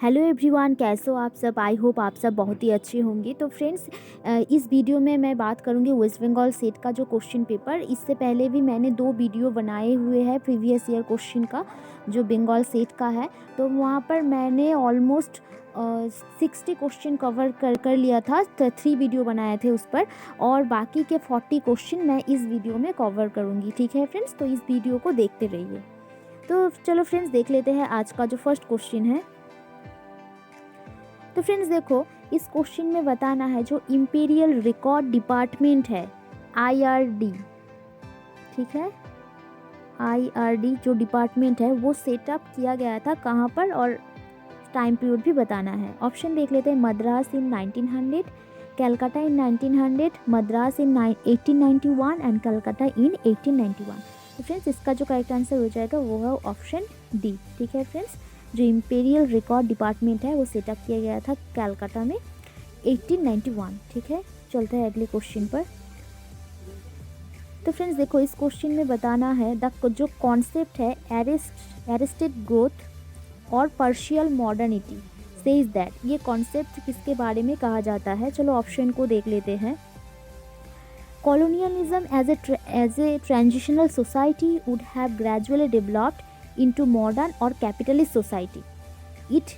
Hello everyone, कैसे हो आप सब। आई होप आप सब बहुत ही अच्छे होंगे। तो फ्रेंड्स, इस वीडियो में मैं बात करूंगी वेस्ट बंगाल सेट का जो क्वेश्चन पेपर। इससे पहले भी मैंने 2 वीडियो बनाए हुए हैं प्रीवियस ईयर क्वेश्चन का, जो बंगाल सेट का है। तो वहाँ पर मैंने ऑलमोस्ट 60 क्वेश्चन कवर कर लिया था। 3 वीडियो बनाए थे उस पर, और बाकी के 40 क्वेश्चन मैं इस वीडियो में कवर करूँगी। ठीक है फ्रेंड्स, तो इस वीडियो को देखते रहिए। तो चलो फ्रेंड्स, देख लेते हैं आज का जो फर्स्ट क्वेश्चन है। तो फ्रेंड्स देखो, इस क्वेश्चन में बताना है जो इंपीरियल रिकॉर्ड डिपार्टमेंट है IRD, ठीक है, IRD जो डिपार्टमेंट है वो सेटअप किया गया था कहाँ पर, और टाइम पीरियड भी बताना है। ऑप्शन देख लेते हैं। मद्रास इन 1900, कलकत्ता इन 1900, मद्रास इन 1891 एंड कलकत्ता इन 1891। तो फ्रेंड्स, इसका जो करेक्ट आंसर हो जाएगा वो है ऑप्शन डी। ठीक है फ्रेंड्स, जो इंपीरियल रिकॉर्ड डिपार्टमेंट है वो सेटअप किया गया था कलकत्ता में 1891। ठीक है, चलते हैं अगले क्वेश्चन पर। तो फ्रेंड्स देखो, इस क्वेश्चन में बताना है जो कॉन्सेप्ट है एरिस्टेड ग्रोथ और पार्शियल मॉडर्निटी सेज दैट, ये कॉन्सेप्ट किसके बारे में कहा जाता है। चलो ऑप्शन को देख लेते हैं। Colonialism as a transitional society would have gradually developed into modern or capitalist society, it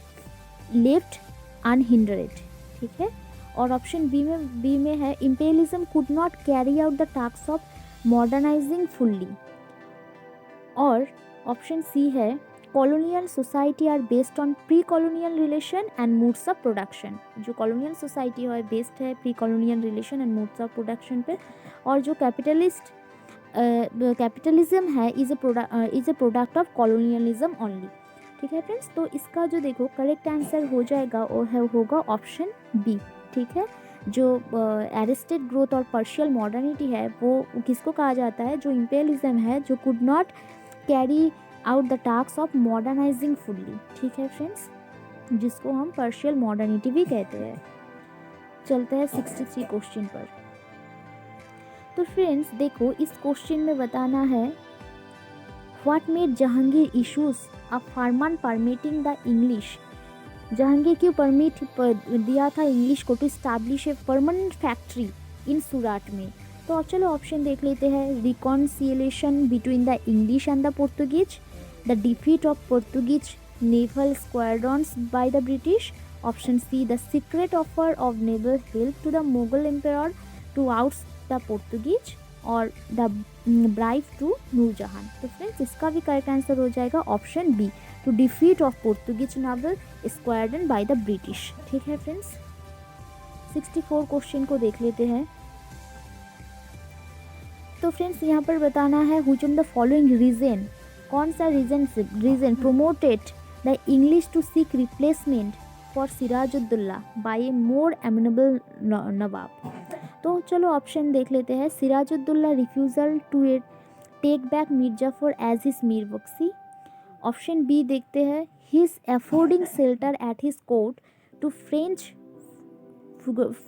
left unhindered। ठीक है, और ऑप्शन बी में है imperialism could not carry out the task of modernizing fully, और ऑप्शन सी है colonial society are based on pre-colonial relation and modes of production। जो colonial society है based है pre-colonial relation and modes of production पे, और जो capitalism है is a product of colonialism only. ठीक है फ्रेंड्स, तो इसका जो देखो करेक्ट आंसर हो जाएगा वो होगा ऑप्शन बी। ठीक है, जो एरिस्टेड ग्रोथ और पार्शियल मॉडर्निटी है वो किसको कहा जाता है, जो इंपीरियलिज्म है जो could not carry out the task of modernising fully. ठीक है फ्रेंड्स, जिसको हम पार्शियल मॉडर्निटी भी कहते हैं। चलते हैं 63 क्वेश्चन पर। तो फ्रेंड्स देखो, इस क्वेश्चन में बताना है what made Jahangir issues a farman permitting the English. Jahangir क्यों परमिट दिया था इंग्लिश को to establish a permanent factory in Surat में। तो चलो ऑप्शन देख लेते हैं। Reconciliation between the English and the Portuguese, the defeat of Portuguese naval squadrons by the British, option C the secret offer of naval help to the Mughal empire to out the Portuguese, और the bribe to Noor Jahan. तो friends, इसका भी correct answer हो जाएगा option B, to defeat of Portuguese naval squadron by the British. ठीक है friends, 64 question को देख लेते हैं। तो फ्रेंड्स यहाँ पर बताना है which of the following reason, कौन सा reason promoted the English to seek replacement for Sirajuddaula by a more amenable nawab. तो चलो ऑप्शन देख लेते हैं। Sirajuddaula refusal to take back Mir Jafar as his Mir Bakhshi, option B देखते हैं। His affording shelter at his court to French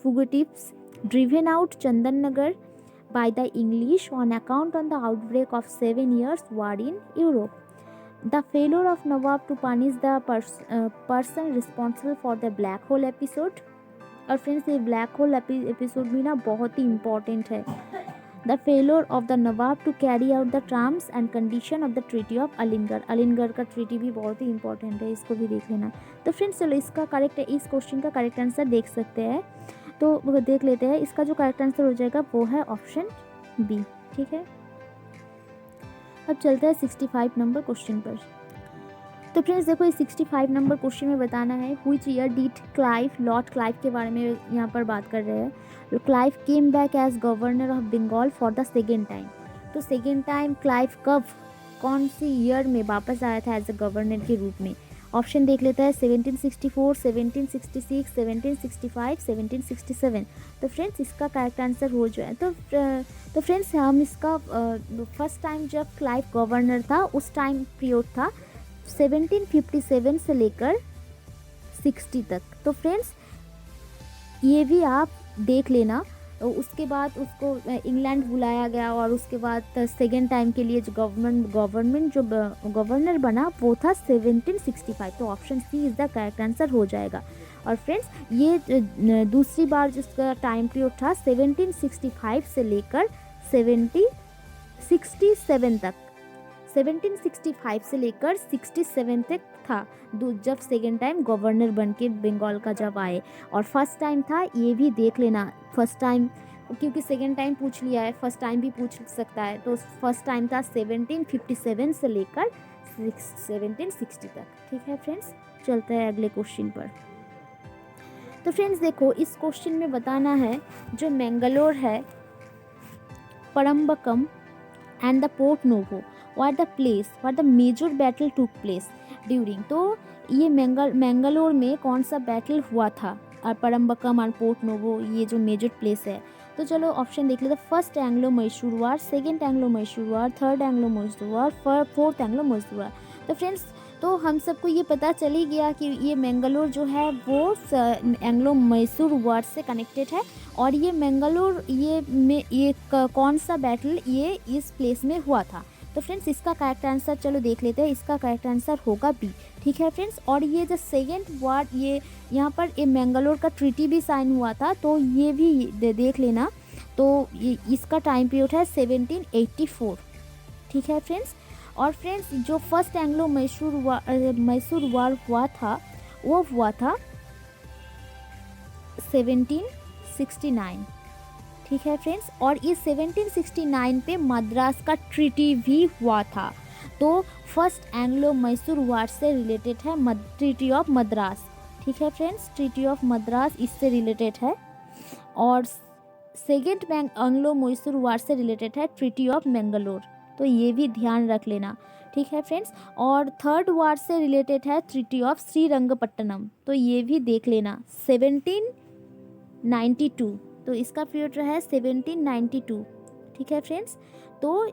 fugitives driven out Chandannagar by the English on account on the outbreak of 7 years war in Europe, the failure of Nawab to punish the person responsible for the black hole episode। और friends, ये black hole episode भी ना बहुत ही important है। The failure of the Nawab to carry out the terms and condition of the treaty of Aligarh. Aligarh का treaty भी बहुत ही इंपॉर्टेंट है, इसको भी देख लेना। तो फ्रेंड्स चलो, इसका करेक्ट इस क्वेश्चन का करेक्ट आंसर देख सकते हैं। तो वो देख लेते हैं। इसका जो करेक्ट आंसर हो जाएगा वो है ऑप्शन बी। ठीक है, अब चलते हैं 65 नंबर क्वेश्चन पर। तो फ्रेंड्स देखो, इस 65 नंबर क्वेश्चन में बताना है which year did Clive, Lord Clive के बारे में यहाँ पर बात कर रहे हैं। Clive came back as governor of Bengal for the second time. तो सेकेंड टाइम क्लाइव कब, कौन सी ईयर में वापस आया था एज ए गवर्नर के रूप में। ऑप्शन देख लेता है। 1764, 1766, 1765, 1767। तो फ्रेंड्स, इसका करेक्ट आंसर हो जाए तो फ्रेंड्स, हम इसका फर्स्ट टाइम जब क्लाइव गवर्नर था उस टाइम पीरियड था 1757 से लेकर 60 तक। तो फ्रेंड्स, ये भी आप देख लेना उसके बाद उसको इंग्लैंड बुलाया गया और उसके बाद सेकेंड टाइम के लिए जो गवर्नमेंट जो गवर्नर बना वो था 1765। तो option C is the correct answer हो जाएगा। और फ्रेंड्स ये दूसरी बार जिसका टाइम पीरियड था 1765 से लेकर 1767 तक, 1765 से लेकर 67 तक था जब सेकेंड टाइम गवर्नर बन के बंगाल का जब आए। और फर्स्ट टाइम था, ये भी देख लेना, फर्स्ट टाइम क्योंकि सेकेंड टाइम पूछ लिया है, फर्स्ट टाइम भी पूछ सकता है, तो फर्स्ट टाइम था 1757 से लेकर 1760 तक। ठीक है फ्रेंड्स, चलते हैं अगले क्वेश्चन पर। तो फ्रेंड्स देखो, इस क्वेश्चन में बताना है जो मैंगलोर है, परम्बकम and the Port Novo were the place where the major battle took place during। तो ये मैंगलोर में कौन सा बैटल हुआ था, और परम्बकम और पोर्ट नोवो ये जो मेजर प्लेस है। तो चलो ऑप्शन देख लेते। फर्स्ट एंग्लो मैसूर वार, सेकेंड एंग्लो मैसूर वार, थर्ड एंग्लो मैसूर वार, फोर्थ एंग्लो मैसूर वार। तो फ्रेंड्स तो हम सबको ये पता चल ही गया कि ये मैंगलोर जो है वो एंग्लो मैसूर वार से कनेक्टेड है। और ये मैंगलोर ये कौन सा बैटल ये इस प्लेस में हुआ था। तो फ्रेंड्स इसका करेक्ट आंसर चलो देख लेते हैं, इसका करेक्ट आंसर होगा बी। ठीक है फ्रेंड्स, और ये जो सेकेंड वार ये यहाँ पर ये मैंगलोर का ट्रीटी भी साइन हुआ था, तो ये भी देख लेना। तो ये इसका टाइम पीरियड है 1784। ठीक है फ्रेंड्स, और फ्रेंड्स जो फर्स्ट एंग्लो मैसूर वार हुआ था वो हुआ था 1769। ठीक है फ्रेंड्स, और इस 1769 पे मद्रास का ट्रीटी भी हुआ था। तो फर्स्ट एंग्लो मैसूर वार से रिलेटेड है ट्रीटी ऑफ मद्रास। ठीक है फ्रेंड्स, ट्रीटी ऑफ मद्रास इससे रिलेटेड है। और सेकेंड एंग्लो मैसूर वार से रिलेटेड है ट्रीटी ऑफ मैंगलोर, तो ये भी ध्यान रख लेना। ठीक है फ्रेंड्स, और थर्ड वार से रिलेटेड है ट्रीटी ऑफ श्रीरंगपट्टनम, तो ये भी देख लेना 1792। तो इसका पीरियड रहा है 1792। ठीक है फ्रेंड्स, तो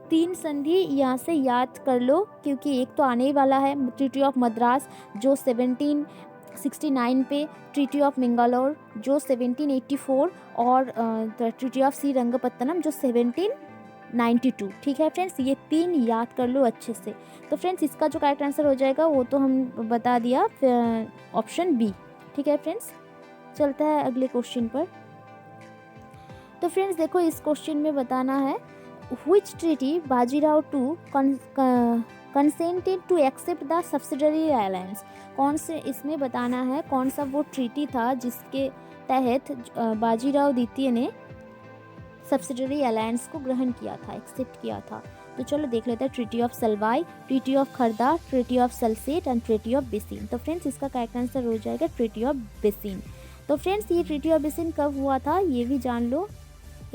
3 संधि यहाँ से याद कर लो, क्योंकि एक तो आने ही वाला है ट्रीटी ऑफ मद्रास जो 1769 पे, ट्रीटी ऑफ मैंगलोर जो 1784, और ट्रीटी ऑफ श्रीरंगपट्टनम जो 1792। ठीक है फ्रेंड्स, ये 3 याद कर लो अच्छे से। तो फ्रेंड्स इसका जो करेक्ट आंसर हो जाएगा वो तो हम बता दिया, ऑप्शन बी। ठीक है फ्रेंड्स, चलता है अगले क्वेश्चन पर। तो फ्रेंड्स देखो, इस क्वेश्चन में बताना है which treaty Bajirao two consented to accept the subsidiary alliance. कौन से इसमें बताना है कौन सा वो ट्रीटी था जिसके तहत बाजीराव द्वितीय ने सब्सिडरी अलायंस को ग्रहण किया था, एक्सेप्ट किया था। तो चलो देख लेते हैं। Treaty of Salbai, treaty of Kharda, treaty of Salsette and treaty of Bassein. तो फ्रेंड्स इसका करेक्ट आंसर हो जाएगा ट्रीटी ऑफ बेसिन। तो फ्रेंड्स ये ट्रीटी ऑफ बेसिन कब हुआ था ये भी जान लो,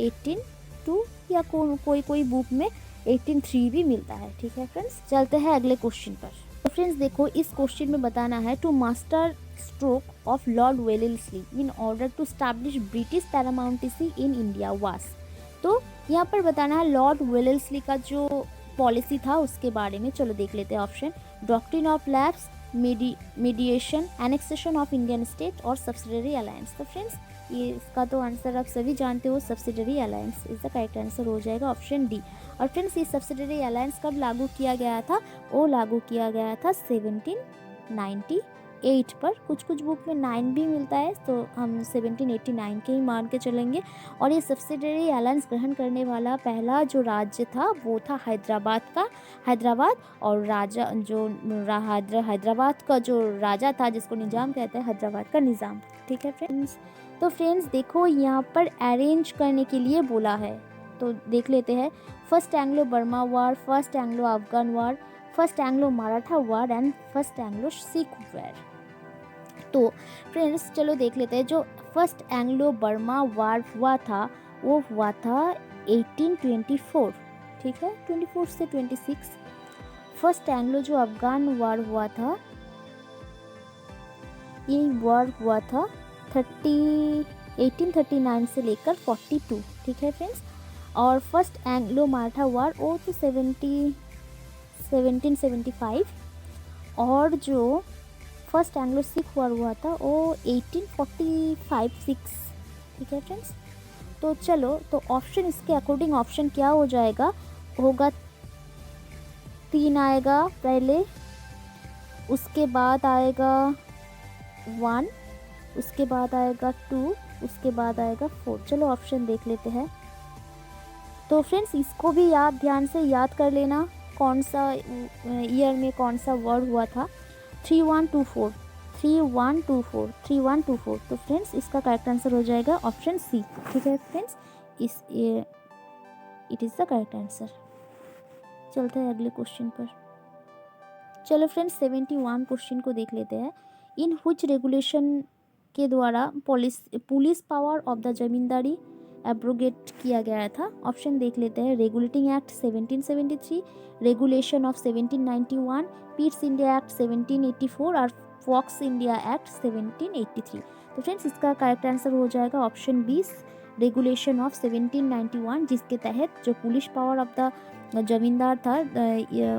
1802 या कोई बुक में 1803 भी मिलता है। ठीक है फ्रेंड्स, चलते हैं अगले क्वेश्चन पर। तो फ्रेंड्स देखो, इस क्वेश्चन में बताना है to master stroke of Lord Wellesley in order to establish British paramountcy in India was. तो यहाँ पर बताना है लॉर्ड वेलेस्ली का जो पॉलिसी था उसके बारे में। चलो देख लेते हैं option. Doctrine of lapse, mediation, annexation of Indian state और सब्सिडरी अलायंस। तो फ्रेंड्स ये इसका तो आंसर आप सभी जानते हो, subsidiary alliance is the correct answer हो जाएगा, ऑप्शन डी। और फ्रेंड्स ये सब्सिडरी अलायंस कब लागू किया गया था, वो लागू किया गया था 1798 पर। कुछ बुक में 9 भी मिलता है, तो हम 1789 के ही मान के चलेंगे। और ये सब्सिडरी अलायंस ग्रहण करने वाला पहला जो राज्य था वो था हैदराबाद। और राजा जो हैदराबाद का जो राजा था जिसको निज़ाम कहते हैं, हैदराबाद का निज़ाम। ठीक है फ्रेंड्स, तो फ्रेंड्स देखो यहाँ पर अरेंज करने के लिए बोला है, तो देख लेते हैं। First Anglo Burma war, first Anglo Afghan war, first Anglo Maratha war and first Anglo Sikh war. तो फ्रेंड्स चलो देख लेते हैं। जो फर्स्ट एंग्लो बर्मा वार हुआ था वो हुआ था 1824। ठीक है, 24 से 26। फर्स्ट एंग्लो जो अफगान वार हुआ था, ये वार हुआ था 1839 से लेकर 42। ठीक है फ्रेंड्स, और फर्स्ट एंग्लो मराठा वार वो तो 1775। और जो फर्स्ट एंग्लो सिख वार हुआ था वो 1845-6। ठीक है फ्रेंड्स, तो चलो, तो ऑप्शन इसके अकॉर्डिंग ऑप्शन क्या हो जाएगा, होगा 3 आएगा पहले, उसके बाद आएगा 1, उसके बाद आएगा 2, उसके बाद आएगा 4। चलो ऑप्शन देख लेते हैं। तो फ्रेंड्स इसको भी ध्यान से याद कर लेना, कौन सा ईयर में कौन सा वर्ड हुआ था। 3124, 3124, 3124। तो फ्रेंड्स इसका करेक्ट आंसर हो जाएगा ऑप्शन सी। ठीक है friends, it is the correct answer. चलते हैं अगले क्वेश्चन पर। चलो फ्रेंड्स 71 क्वेश्चन को देख लेते हैं। इन व्हिच रेगुलेशन के द्वारा police power of the zamindari abrogate किया गया था। ऑप्शन देख लेते हैं। Regulating act 1773, regulation of 1791, Pitt's India act 1784 और फॉक्स इंडिया एक्ट 1783। तो फ्रेंड्स इसका करेक्ट आंसर हो जाएगा ऑप्शन 20, रेगुलेशन ऑफ 1791, जिसके तहत जो पुलिस पावर ऑफ द जमींदार था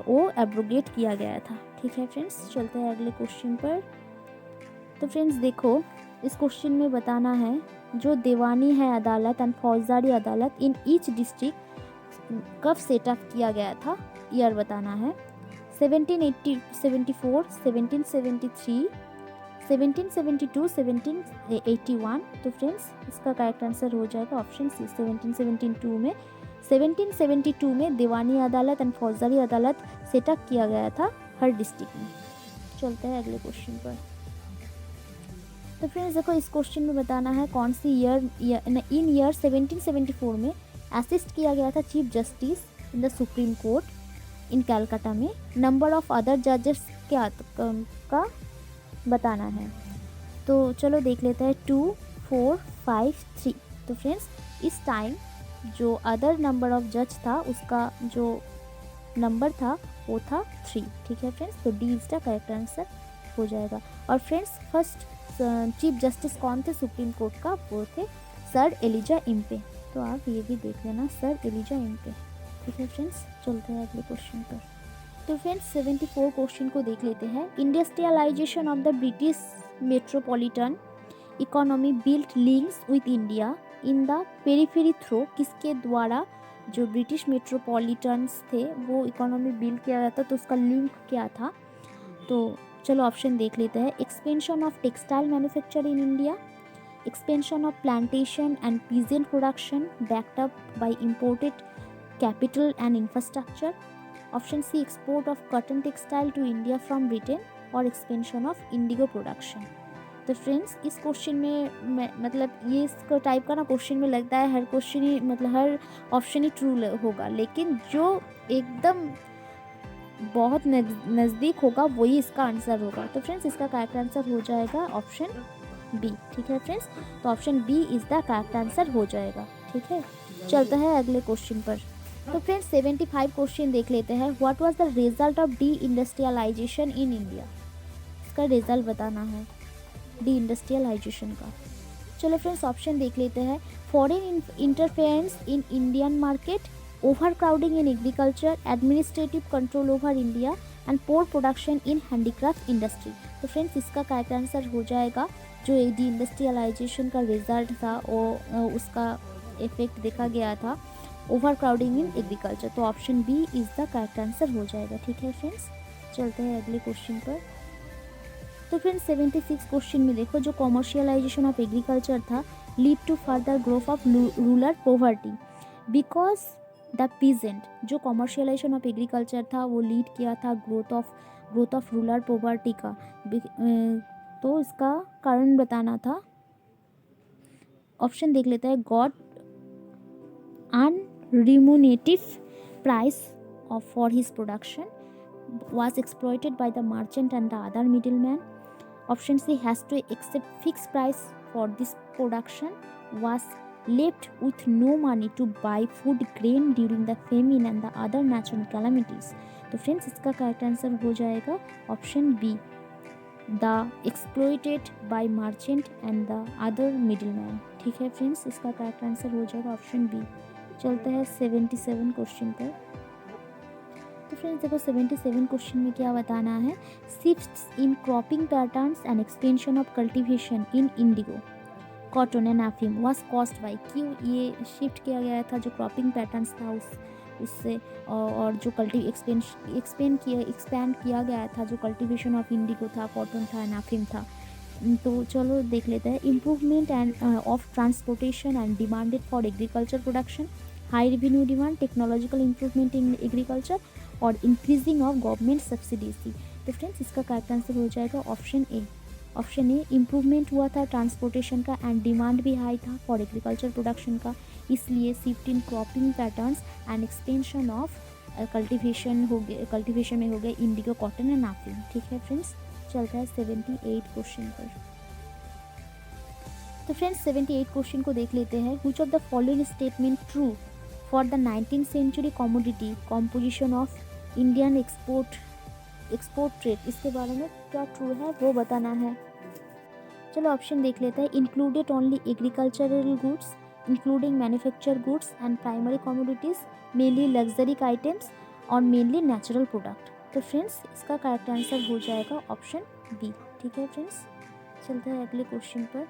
वो एब्रोगेट किया गया था। ठीक है फ्रेंड्स, चलते हैं अगले क्वेश्चन पर। तो फ्रेंड्स देखो, इस क्वेश्चन में बताना है जो दीवानी है अदालत एंड फौजदारी अदालत इन ईच डिस्ट्रिक्ट कब सेटअप किया गया था, ईयर बताना है। 1774, 1773, 1772, 1781। तो फ्रेंड्स इसका करेक्ट आंसर हो जाएगा ऑप्शन सी, 1772 में दीवानी अदालत एंड फौजदारी अदालत सेटअप किया गया था हर डिस्ट्रिक्ट में। चलते हैं अगले क्वेश्चन पर। तो फ्रेंड्स देखो, इस क्वेश्चन में बताना है कौन सी ईयर इन ईयर 1774 में असिस्ट किया गया था chief justice in the supreme court in Calcutta में। नंबर ऑफ अदर जजेस का बताना है। तो चलो देख लेते हैं 2, 4, 5, 3। तो फ्रेंड्स इस टाइम जो अदर नंबर ऑफ जज था उसका जो नंबर था वो था 3। ठीक है फ्रेंड्स, तो D is the correct answer हो जाएगा। और फ्रेंड्स फर्स्ट चीफ जस्टिस कौन थे सुप्रीम कोर्ट का, वो थे सर एलिजा इम्पे। तो आप ये भी देख लेना, सर एलिजा इम्पे। ठीक है फ्रेंड्स, चलते हैं अगले क्वेश्चन पर। तो फ्रेंड्स 74 क्वेश्चन को देख लेते हैं। Industrialisation of the British metropolitan economy built links with India in the periphery through, किसके द्वारा जो ब्रिटिश मेट्रोपॉलिटन्स थे वो इकोनॉमी बिल्ड किया गया था, तो उसका लिंक क्या था। तो चलो ऑप्शन देख लेते हैं। Expansion of textile manufacture in India, expansion of plantation and peasant production backed up by imported capital and infrastructure. Option C export of cotton textile to India from Britain और expansion of indigo production. तो friends इस question में मतलब ये इस type का ना question में लगता है हर क्वेश्चन ही मतलब हर ऑप्शन ही ट्रू होगा, लेकिन जो एकदम बहुत नज़दीक होगा वही इसका आंसर होगा। तो फ्रेंड्स इसका करेक्ट आंसर हो जाएगा ऑप्शन बी। ठीक है फ्रेंड्स, तो option B is the correct answer हो जाएगा। ठीक है, चलता है अगले क्वेश्चन पर। तो फ्रेंड्स 75 क्वेश्चन देख लेते हैं। What was the result of deindustrialisation in India, इसका रिजल्ट बताना है डी इंडस्ट्रियलाइजेशन का। चलो फ्रेंड्स ऑप्शन देख लेते हैं। Foreign interference in Indian market, overcrowding in agriculture, administrative control over India and poor production in handicraft industry. तो friends इसका करेक्ट आंसर हो जाएगा जो डी इंडस्ट्रियलाइजेशन का रिजल्ट था वो उसका इफेक्ट देखा गया था ओवर क्राउडिंग इन एग्रीकल्चर। तो option B is the correct answer हो जाएगा। ठीक है फ्रेंड्स, चलते हैं अगले क्वेश्चन पर। तो फ्रेंड्स 76 क्वेश्चन में देखो, जो कॉमर्शियलाइजेशन ऑफ एग्रीकल्चर था lead to further growth of rural poverty because the peasant. जो कॉमर्शियलाइजेशन ऑफ एग्रीकल्चर था वो लीड किया था ग्रोथ ऑफ रूरल पॉवर्टी का, तो इसका कारण बताना था। ऑप्शन देख लेते हैं। Got unremunerative price for his production, was exploited by the merchant and the other middleman. Option C has to accept fixed price for this production, was left with no money to buy food grain during the famine and the other natural calamities. तो friends इसका correct answer हो जाएगा option B, the exploited by merchant and the other middleman. ठीक है friends, इसका correct answer हो जाएगा option B. चलते हैं 77 क्वेश्चन पर। तो फ्रेंड्स देखो 77 क्वेश्चन में क्या बताना है। Shifts in cropping patterns and expansion of cultivation in Indigo cotton and अफीम वाज कॉस्ड बाय, क्यों ये शिफ्ट किया गया था जो क्रॉपिंग पैटर्न्स था उससे, और जो एक्सपेंड किया गया था जो कल्टीवेशन ऑफ इंडिगो था, कॉटन था एंड अफीम था। तो चलो देख लेते हैं। Improvement end of transportation and demanded for agriculture production, high revenue demand, technological improvement in agriculture और इंक्रीजिंग ऑफ गवर्नमेंट सब्सिडीज। तो फ्रेंड्स इसका करेक्ट आंसर हो जाएगा option A. Option A, improvement हुआ था ट्रांसपोर्टेशन का एंड डिमांड भी high था फॉर एग्रीकल्चर प्रोडक्शन का, इसलिए shift in cropping patterns and expansion of cultivation में हो गया इंडिगो, कॉटन एंड अफीम। ठीक है फ्रेंड्स, चलता है 78 क्वेश्चन पर। तो फ्रेंड्स 78 क्वेश्चन को देख लेते हैं। Which of the following statement true for the 19th century commodity composition of Indian export trade, इसके बारे में क्या ट्रू है वो बताना है। चलो ऑप्शन देख लेते हैं। Included only agricultural goods, including manufacture goods and primary commodities, mainly luxury items और मेनली नेचुरल प्रोडक्ट। तो फ्रेंड्स इसका करेक्ट आंसर हो जाएगा ऑप्शन बी। ठीक है फ्रेंड्स, चलते हैं अगले क्वेश्चन पर।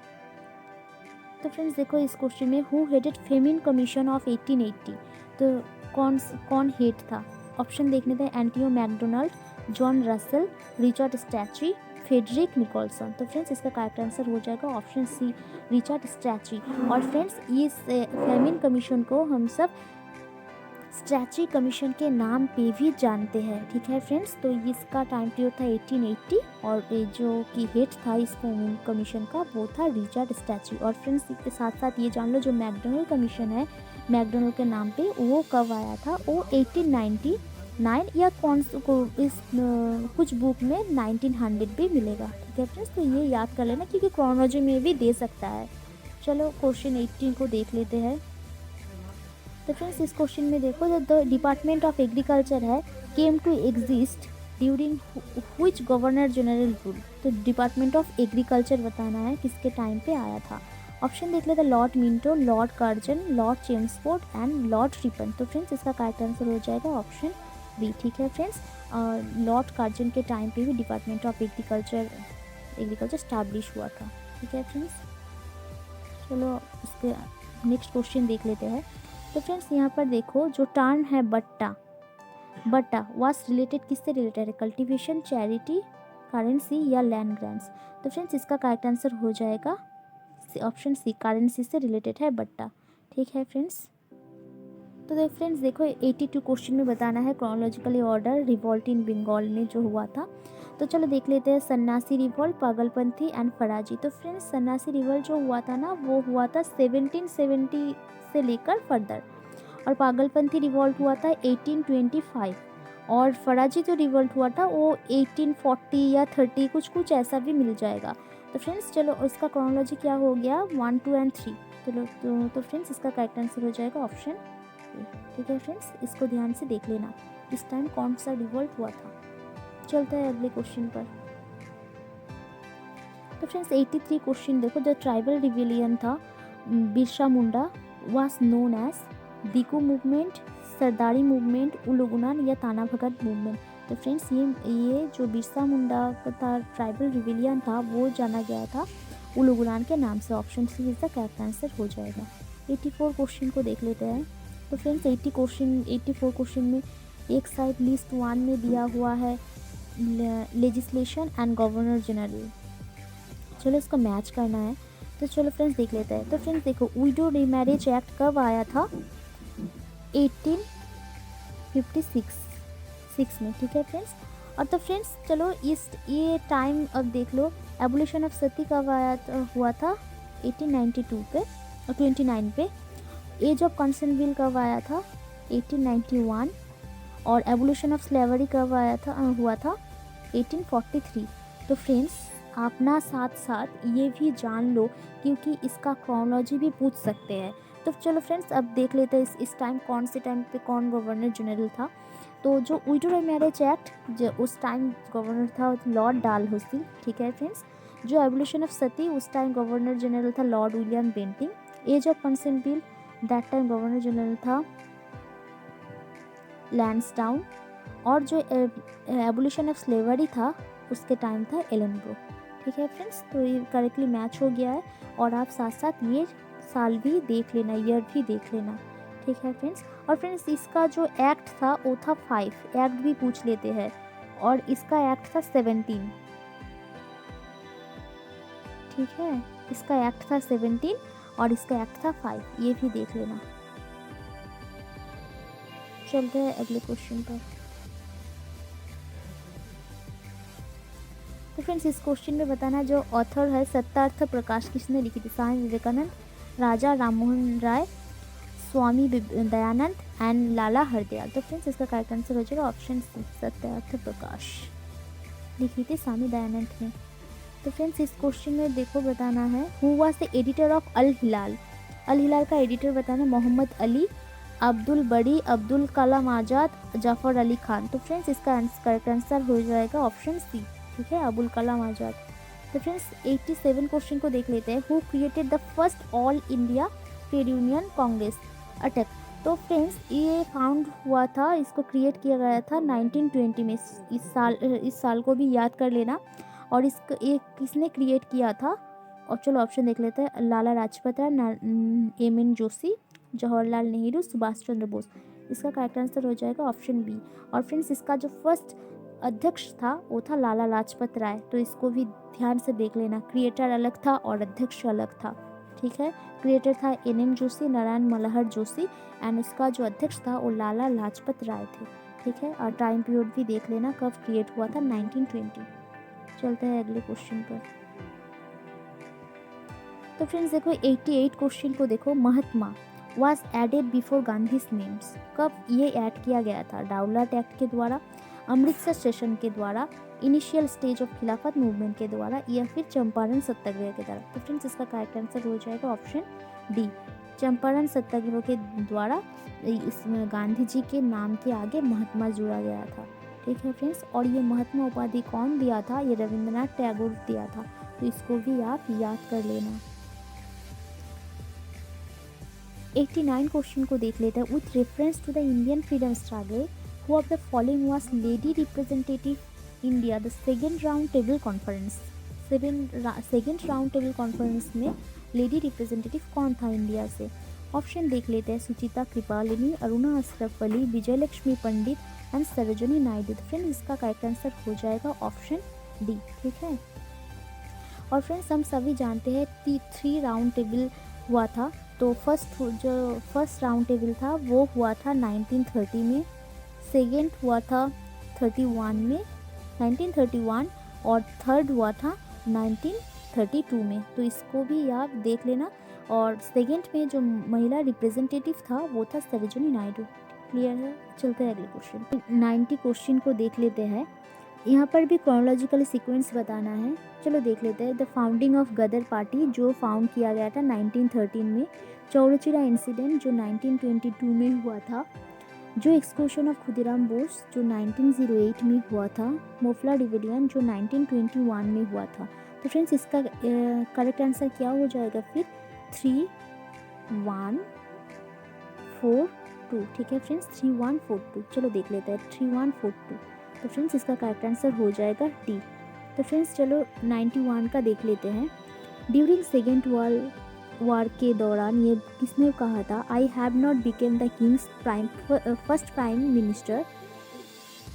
तो फ्रेंड्स देखो इस क्वेश्चन में, who headed famine commission of 1880, तो कौन हेड था। ऑप्शन देखने थे, Antony MacDonnell, John Russell, Richard Strachey, Frederick Nicholson. तो फ्रेंड्स इसका करेक्ट आंसर हो जाएगा ऑप्शन सी, रिचर्ड स्ट्रैची। और फ्रेंड्स इस फेमिन कमीशन को हम सब स्ट्रैची कमीशन के नाम पे भी जानते हैं। ठीक है फ्रेंड्स, तो इसका टाइम पीरियड था 1880 और जो कि हेड था इस फेमिन कमीशन का वो था रिचर्ड स्ट्रैची। और फ्रेंड्स इसके साथ साथ ये जान लो जो मैकडोनल्ड कमीशन है, मैकडोनल्ड के नाम पे वो कब आया था, वो 1899 या कौन को इस कुछ बुक में 1900 भी मिलेगा। ठीक है फ्रेंड्स, तो ये याद कर लेना क्योंकि क्रोनोलॉजी में भी दे सकता है। चलो क्वेश्चन 18 को देख लेते हैं। तो फ्रेंड्स इस क्वेश्चन में देखो, द डिपार्टमेंट ऑफ एग्रीकल्चर है came to exist during which governor general rule. तो डिपार्टमेंट ऑफ एग्रीकल्चर बताना है किसके टाइम पे आया था। ऑप्शन देख लेते हैं, Lord Minto, Lord Curzon, Lord Chelmsford and Lord Ripon. तो फ्रेंड्स इसका करेक्ट आंसर हो जाएगा ऑप्शन बी। ठीक है फ्रेंड्स, लॉर्ड कर्जन के टाइम पे भी डिपार्टमेंट ऑफ एग्रीकल्चर स्टैब्लिश हुआ था। ठीक है फ्रेंड्स, चलो इसके नेक्स्ट क्वेश्चन देख लेते हैं। तो फ्रेंड्स यहाँ पर देखो जो टर्म है बट्टा वाज रिलेटेड, किससे रिलेटेड है, कल्टीवेशन, चैरिटी, करेंसी या लैंड ग्रांट्स। तो फ्रेंड्स इसका करेक्ट आंसर हो जाएगा ऑप्शन सी, करेंसी से रिलेटेड है बट्टा। ठीक है फ्रेंड्स, तो फ्रेंड्स देखो 82 क्वेश्चन में बताना है chronologically order revolt in Bengal में जो हुआ था। तो चलो देख लेते हैं, सन्नासी रिवॉल्ट, पागलपंथी एंड फराजी। तो फ्रेंड्स सन्नासी रिवॉल्ट जो हुआ था ना वो हुआ था 1770 से लेकर फर्दर, और पागलपंथी रिवॉल्ट हुआ था 1825, और फराजी जो रिवॉल्ट हुआ था वो 1840 या 30 कुछ ऐसा भी मिल जाएगा। तो फ्रेंड्स चलो इसका क्रोनोलॉजी क्या हो गया, 1, 2 एंड 3। तो फ्रेंड्स इसका करेक्ट आंसर हो जाएगा ऑप्शन ए। ठीक है फ्रेंड्स, इसको ध्यान से देख लेना इस टाइम कौन सा रिवॉल्ट हुआ था। चलता है अगले क्वेश्चन पर। तो फ्रेंड्स 83 क्वेश्चन देखो, जो ट्राइबल रिविलियन था Birsa Munda was known as Diku movement, Sardari movement, Ulgulan या ताना भगत मूवमेंट। तो फ्रेंड्स ये जो बिरसा मुंडा का ट्राइबल रिविलियन था वो जाना गया था उलुगुनान के नाम से। Option C is the correct answer हो जाएगा। 84 क्वेश्चन को देख लेते हैं। तो फ्रेंड्स 84 क्वेश्चन में एक साइड लिस्ट 1 में दिया हुआ है लेजिस्लेशन एंड गवर्नर जनरल। चलो इसको मैच करना है, तो चलो फ्रेंड्स देख लेते हैं। तो फ्रेंड्स देखो विडो रीमैरिज एक्ट कब आया था, 1856 में। ठीक है फ्रेंड्स, और तो फ्रेंड्स चलो ये टाइम अब देख लो, एबोलिशन ऑफ सती कब हुआ था 1892 पे और 29 पे। एज ऑफ कंसेंट बिल कब आया था 1891, और एबोलिशन ऑफ स्लेवरी कब हुआ था 1843। तो फ्रेंड्स अपना साथ साथ ये भी जान लो क्योंकि इसका क्रोनोलॉजी भी पूछ सकते हैं। तो चलो फ्रेंड्स अब देख लेते हैं इस टाइम कौन से टाइम पे कौन गवर्नर जनरल था। तो जो विडो मैरिज एक्ट जो उस टाइम गवर्नर था लॉर्ड डालहौसी। ठीक है फ्रेंड्स, जो एबोलिशन ऑफ सती उस टाइम गवर्नर जनरल था Lord William Bentinck. Age of consent bill that time governor general था लैंसडाउन, और जो एबोलिशन ऑफ स्लेवरी था उसके टाइम था एलन ब्रो। ठीक है फ्रेंड्स, तो ये करेक्टली मैच हो गया है। और आप साथ साथ ये साल भी देख लेना, ईयर भी देख लेना, ठीक है फ्रेंड्स। और फ्रेंड्स इसका जो एक्ट था वो था 5, एक्ट भी पूछ लेते हैं, और इसका एक्ट था 17, ठीक है। इसका एक्ट था 17 और इसका एक्ट था 5, ये भी देख लेना। चलते हैं अगले क्वेश्चन पर। तो फ्रेंड्स इस क्वेश्चन में बताना जो ऑथर है सत्यार्थ प्रकाश किसने लिखी थी? स्वामी विवेकानंद, राजा राममोहन राय, स्वामी दयानंद एंड लाला हरदयाल। तो फ्रेंड्स इसका करेक्ट आंसर हो जाएगा ऑप्शन सी, सत्यार्थ प्रकाश लिखी थी स्वामी दयानंद ने। तो फ्रेंड्स इस क्वेश्चन में देखो बताना है who was the editor of Al Hilal. Al Hilal का एडिटर बताना मोहम्मद अली, अब्दुल बड़ी, अब्दुल कलाम आज़ाद, जाफ़र अली खान। तो फ्रेंड्स इसका करेक्ट आंसर हो जाएगा ऑप्शन सी, ठीक है, अबुल कलाम आज़ाद। तो फ्रेंड्स 87 क्वेश्चन को देख लेते हैं। Who created the first all India trade union Congress अटक। तो फ्रेंड्स ये फाउंड हुआ था, इसको क्रिएट किया गया था 1920 में। इस साल को भी याद कर लेना। और इसको ये किसने क्रिएट किया था? और चलो ऑप्शन देख लेते हैं। Lala Lajpat Rai, M N Joshi, Jawaharlal Nehru, Subhash Chandra Bose. इसका करेक्ट आंसर हो जाएगा ऑप्शन बी। और फ्रेंड्स इसका जो फर्स्ट अध्यक्ष था वो था लाला लाजपत राय, तो इसको भी ध्यान से देख लेना। क्रिएटर अलग था और अध्यक्ष अलग था, ठीक है। क्रिएटर था N M Joshi, Narayan Malhar Joshi, and उसका जो अध्यक्ष था वो लाला लाजपत राय थे, ठीक है। और टाइम पीरियड भी देख लेना कब क्रिएट हुआ था, 1920। चलते हैं अगले क्वेश्चन पर। तो फ्रेंड्स देखो 88 क्वेश्चन को देखो। Mahatma was added before Gandhi's names. कब ये ऐड किया गया था? डाउलाट एक्ट के द्वारा, अमृतसर सेशन के द्वारा, इनिशियल स्टेज ऑफ खिलाफत मूवमेंट के द्वारा, या फिर चंपारण सत्याग्रह के द्वारा। तो फ्रेंड्स इसका करेक्ट आंसर हो जाएगा ऑप्शन डी, चंपारण सत्याग्रह के द्वारा। इसमें गांधी जी के नाम के आगे महात्मा जुड़ा गया था, ठीक है फ्रेंड्स। और ये महात्मा उपाधि कौन दिया था? ये रविंद्रनाथ टैगोर दिया था, तो इसको भी आप याद कर लेना। 89 क्वेश्चन को देख लेते हैं। With reference to the Indian freedom struggle who of the following was lady representative India the second round table conference. Second round table conference में लेडी रिप्रेजेंटेटिव कौन था इंडिया से? ऑप्शन देख लेते हैं। सुचिता कृपालिनी, अरुणा अशरफ अली, विजयलक्ष्मी पंडित एंड सरोजिनी नायडू। फ्रेंड्स इसका करेक्ट आंसर हो जाएगा ऑप्शन डी, ठीक है। और फ्रेंड्स हम सभी जानते हैं 3 राउंड टेबल हुआ था। तो फर्स्ट राउंड टेबल था वो हुआ था 1930 में, सेकेंड हुआ था 31 में 1931, और थर्ड हुआ था 1932 में। तो इसको भी आप देख लेना। और सेकेंड में जो महिला रिप्रेजेंटेटिव था वो था सरोजिनी नायडू, क्लियर है। चलते हैं अगले क्वेश्चन। 90 क्वेश्चन को देख लेते हैं। यहाँ पर भी क्रोनोलॉजिकल सीक्वेंस बताना है। चलो देख लेते हैं। The founding of Ghadar party जो फाउंड किया गया था 1913 में, चौड़चूरा इंसिडेंट जो 1922 में हुआ था, जो एक्सक्लूशन ऑफ खुदीराम बोस जो 1908 में हुआ था, मोफला रिबेलियन जो 1921 में हुआ था। तो फ्रेंड्स इसका करेक्ट आंसर क्या हो जाएगा फिर? 3142, ठीक है फ्रेंड्स, 3142। चलो देख लेते हैं 3142। तो फ्रेंड्स इसका करेक्ट आंसर हो जाएगा डी। तो फ्रेंड्स चलो 91 का देख लेते हैं। ड्यूरिंग सेकेंड वर्ल्ड वार के दौरान ये किसने कहा था? I have not became the king's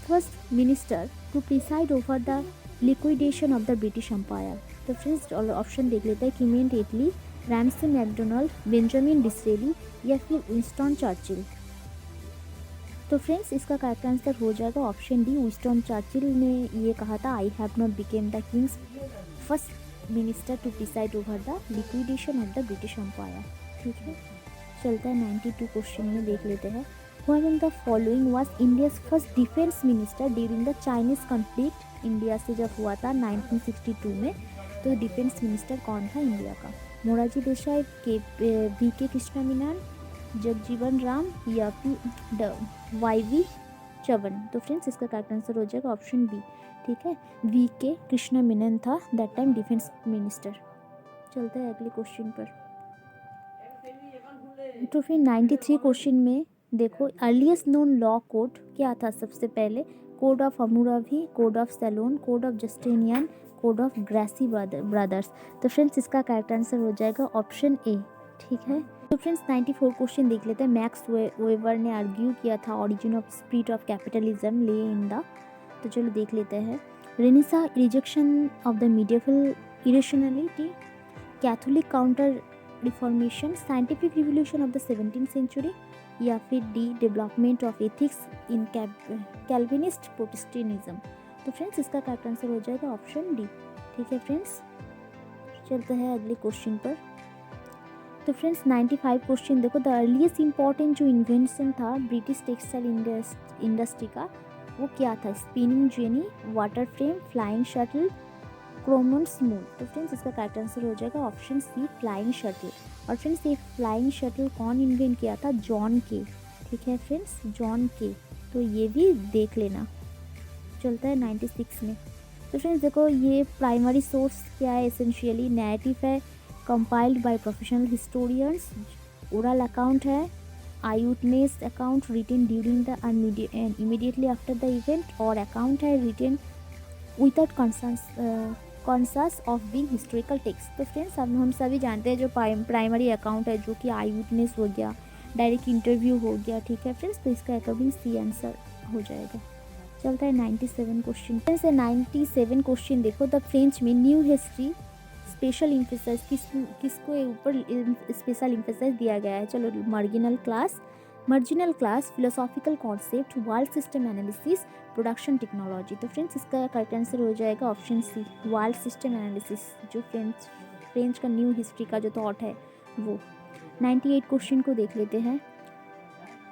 first minister to preside over the liquidation of the British empire. तो फ्रेंड्स ऑप्शन देख लेते हैं। Clement Attlee, Ramsay MacDonald, Benjamin Disraeli, या फिर विंस्टन चर्चिल। तो फ्रेंड्स इसका करेक्ट आंसर हो जाएगा ऑप्शन डी, विंस्टन चर्चिल ने ये कहा था I have not became the king's first minister to decide over the liquidation of the British empire, ठीक है। चलता है 92 क्वेश्चन में देख लेते हैं। Who among the following was India's first defence minister during the Chinese conflict. India से जब हुआ था 1962 में, तो डिफेंस मिनिस्टर कौन था इंडिया का? मोरारजी देसाई, वी के कृष्णा मेनन, जगजीवन राम, या फिर YV चवन। तो फ्रेंड्स इसका करेक्ट आंसर हो जाएगा ऑप्शन बी, ठीक है। वी के कृष्णा मेनन था दैट टाइम डिफेंस मिनिस्टर। चलते हैं अगले क्वेश्चन पर। तो फिर 93 क्वेश्चन में देखो अर्लीस्ट नोन लॉ कोड क्या था? सबसे पहले code of Hammurabi, code of Solon, code of Justinian, code of Gracchi brothers. तो फ्रेंड्स इसका करेक्ट आंसर हो जाएगा ऑप्शन ए। ठीक है, तो फ्रेंड्स 94 क्वेश्चन देख लेते हैं। मैक्स वेबर ने आर्ग्यू किया था origin of spirit of capitalism lay in the, तो चलो देख लेते हैं। Renaissance rejection of the medieval irrationality, Catholic counter reformation, scientific revolution of the 17th century, या फिर the development of ethics in Calvinist Protestantism. तो फ्रेंड्स इसका correct answer हो जाएगा ऑप्शन डी। ठीक है फ्रेंड्स, चलते हैं अगले क्वेश्चन पर। तो फ्रेंड्स 95 क्वेश्चन देखो। द अर्लीस्ट इम्पॉर्टेंट जो इन्वेंशन था ब्रिटिश टेक्सटाइल इंडस्ट्री का, वो क्या था? Spinning jenny, water frame, flying shuttle, क्रोमन स्मूथ। तो फ्रेंड्स इसका करेक्ट आंसर हो जाएगा ऑप्शन सी, फ्लाइंग शटल। और फ्रेंड्स ये फ्लाइंग शटल कौन इन्वेंट किया था? जॉन के। ठीक है फ्रेंड्स, जॉन के, तो ये भी देख लेना। चलता है 96 में। तो फ्रेंड्स देखो, ये प्राइमरी सोर्स क्या है? एसेंशियली नैरेटिव है, compiled by professional historians, oral account है, eyewitness account written during the and immediately after the event, और अकाउंट है written without conscious of being historical text. तो फ्रेंड्स अब हम सभी जानते हैं जो प्राइमरी अकाउंट है, जो कि आई विटनेस हो गया, डायरेक्ट इंटरव्यू हो गया। ठीक है फ्रेंड्स, तो इसका अकॉर्डिंग सी आंसर हो जाएगा। चलता है 97 क्वेश्चन। फ्रेंड्स 97 क्वेश्चन देखो। द फ्रेंच में न्यू हिस्ट्री स्पेशल इम्फेसाइज किसको ऊपर स्पेशल इम्फेसाइज दिया गया है? चलो, marginal class, philosophical concept, world system analysis, production technology. तो फ्रेंड्स इसका करेक्ट आंसर हो जाएगा option c, world system analysis, जो फ्रेंच का न्यू हिस्ट्री का जो थॉट है वो। 98 क्वेश्चन को देख लेते हैं।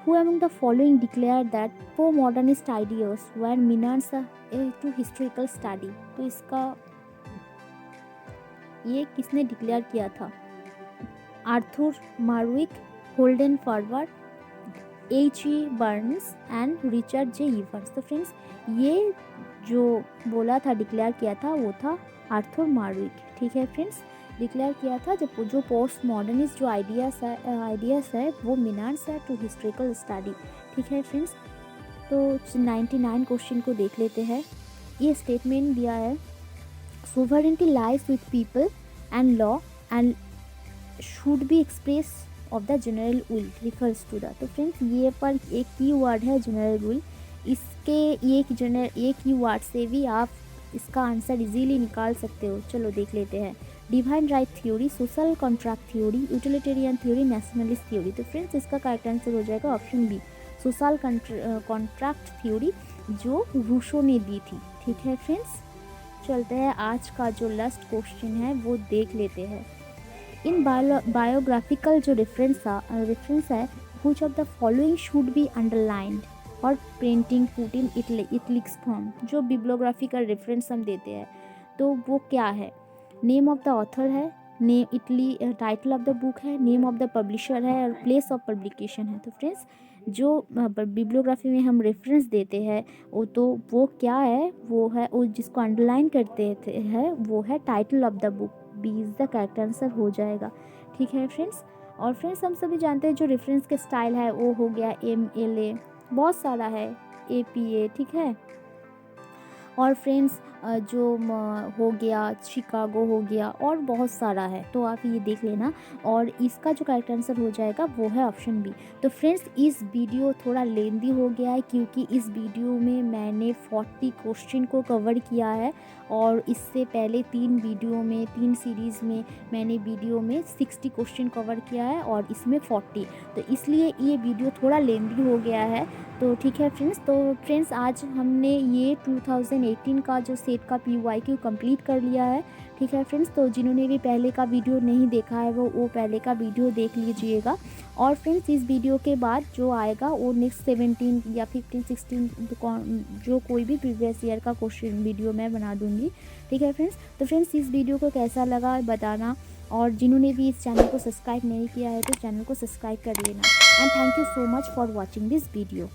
Who among the following declared that postmodernist ideas were means to historical study? तो इसका ये किसने डिक्लेयर किया था? Arthur Marwick, Holden Forward, H.E. Burns and Richard J Evers. तो फ्रेंड्स ये जो बोला था, डिक्लेयर किया था, वो था आर्थर मार्विक। ठीक है फ्रेंड्स, डिक्लेयर किया था जब जो पोस्ट मॉडर्निस्ट जो आइडियाज़ है वो मीनार्स है टू हिस्टोरिकल स्टडी। ठीक है फ्रेंड्स, तो 99 क्वेश्चन को देख लेते हैं। ये स्टेटमेंट दिया है, sovereignty lies with people and law and should be express of the general will refers to the. तो फ्रेंड्स ये पर एक की वर्ड है जनरल विल, इसके एक की वर्ड से भी आप इसका आंसर इजीली निकाल सकते हो। चलो देख लेते हैं। Divine right theory, social contract theory, utilitarian theory, nationalist theory. तो फ्रेंड्स इसका करेक्ट आंसर हो जाएगा option b, social contract theory, जो रूसो ने दी थी। ठीक है फ्रेंड्स, चलते हैं आज का जो लास्ट क्वेश्चन है वो देख लेते हैं। इन बायोग्राफिकल जो रेफरेंस है, which of the following should be underlined और प्रिंटिंग पुट इन इटलिक्स फॉर्म। जो बिब्लियोग्राफिकल रेफरेंस हम देते हैं तो वो क्या है? नेम ऑफ द ऑथर है, टाइटल ऑफ द बुक है, नेम ऑफ द पब्लिशर है, और प्लेस ऑफ पब्लिकेशन है। तो फ्रेंड्स जो बिब्लियोग्राफी में हम रेफरेंस देते हैं वो क्या है? वो जिसको अंडरलाइन करते हैं वो है title of the book. B is the correct answer हो जाएगा। ठीक है फ्रेंड्स, और फ्रेंड्स हम सभी जानते हैं जो रेफरेंस के स्टाइल है वो हो गया MLA, बहुत सारा है, APA। ठीक है, और फ्रेंड्स जो हो गया शिकागो हो गया, और बहुत सारा है, तो आप ये देख लेना। और इसका जो करेक्ट आंसर हो जाएगा वो है ऑप्शन बी। तो फ्रेंड्स इस वीडियो थोड़ा लेंदी हो गया है, क्योंकि इस वीडियो में मैंने 40 क्वेश्चन को कवर किया है, और इससे पहले 3 सीरीज़ में मैंने वीडियो में 60 क्वेश्चन कवर किया है, और इसमें 40, तो इसलिए ये वीडियो थोड़ा लेंदी हो गया है। तो ठीक है फ्रेंड्स, तो फ्रेंड्स आज हमने ये 2018 का जो सेट का PYQ कंप्लीट कर लिया है। ठीक है फ्रेंड्स, तो जिन्होंने भी पहले का वीडियो नहीं देखा है वो पहले का वीडियो देख लीजिएगा। और फ्रेंड्स इस वीडियो के बाद जो आएगा वो नेक्स्ट 17 या 15 16 जो कोई भी प्रीवियस ईयर का क्वेश्चन वीडियो मैं बना दूँगी। ठीक है फ्रेंड्स, तो फ्रेंड्स इस वीडियो को कैसा लगा बताना, और जिन्होंने भी इस चैनल को सब्सक्राइब नहीं किया है तो चैनल को सब्सक्राइब कर लेना। And thank you so much for watching this video.